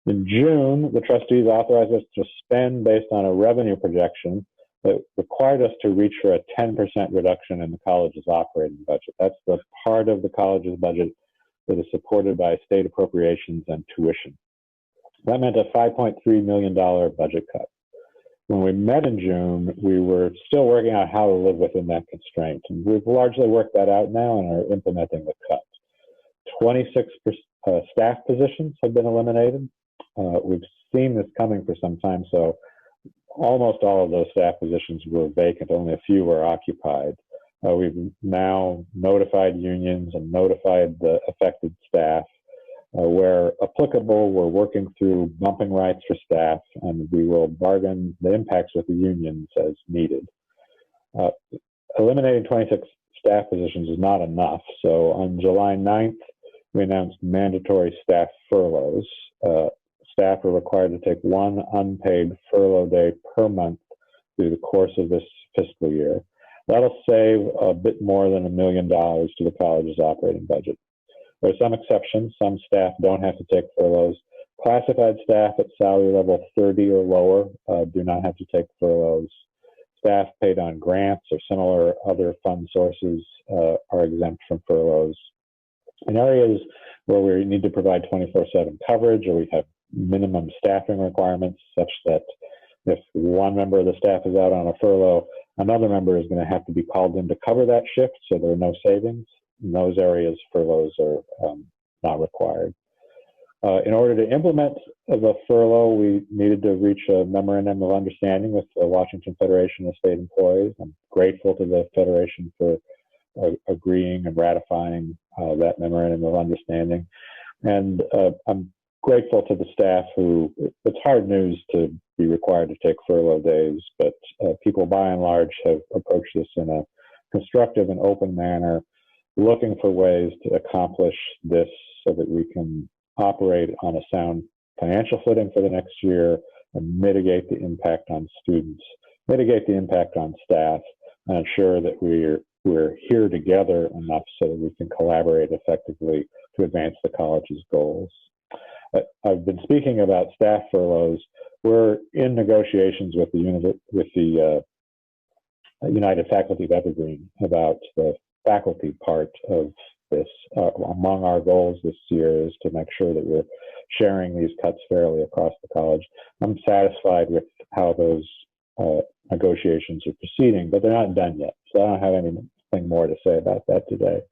In June, the trustees authorized us to spend based on a revenue projection that required us to reach for a 10% reduction in the college's operating budget. That's the part of the college's budget that is supported by state appropriations and tuition. That meant a $5.3 million budget cut. When we met in June, we were still working out how to live within that constraint. And we've largely worked that out now and are implementing the cut. 26 staff positions have been eliminated. We've seen this coming for some time, so almost all of those staff positions were vacant, only a few were occupied. We've now notified unions and notified the affected staff. Where applicable, we're working through bumping rights for staff, and we will bargain the impacts with the unions as needed. Eliminating 26 staff positions is not enough, so on July 9th, we announced mandatory staff furloughs. Staff are required to take one unpaid furlough day per month through the course of this fiscal year. That'll save a bit more than $1 million to the college's operating budget. There are some exceptions. Some staff don't have to take furloughs. Classified staff at salary level 30 or lower do not have to take furloughs. Staff paid on grants or similar other fund sources are exempt from furloughs. In areas where we need to provide 24/7 coverage, or we have minimum staffing requirements such that if one member of the staff is out on a furlough, another member is going to have to be called in to cover that shift, so there are no savings. In those areas, furloughs are not required. In order to implement the furlough, we needed to reach a memorandum of understanding with the Washington Federation of State Employees. I'm grateful to the Federation for agreeing and ratifying that memorandum of understanding. And I'm grateful to the staff who, it's hard news to be required to take furlough days, but people by and large have approached this in a constructive and open manner, looking for ways to accomplish this so that we can operate on a sound financial footing for the next year and mitigate the impact on students, mitigate the impact on staff, and ensure that we're here together enough so that we can collaborate effectively to advance the college's goals. I've been speaking about staff furloughs. We're in negotiations with the United Faculty of Evergreen about the faculty part of this. Among our goals this year is to make sure that we're sharing these cuts fairly across the college. I'm satisfied with how those negotiations are proceeding, but they're not done yet. So I don't have anything more to say about that today.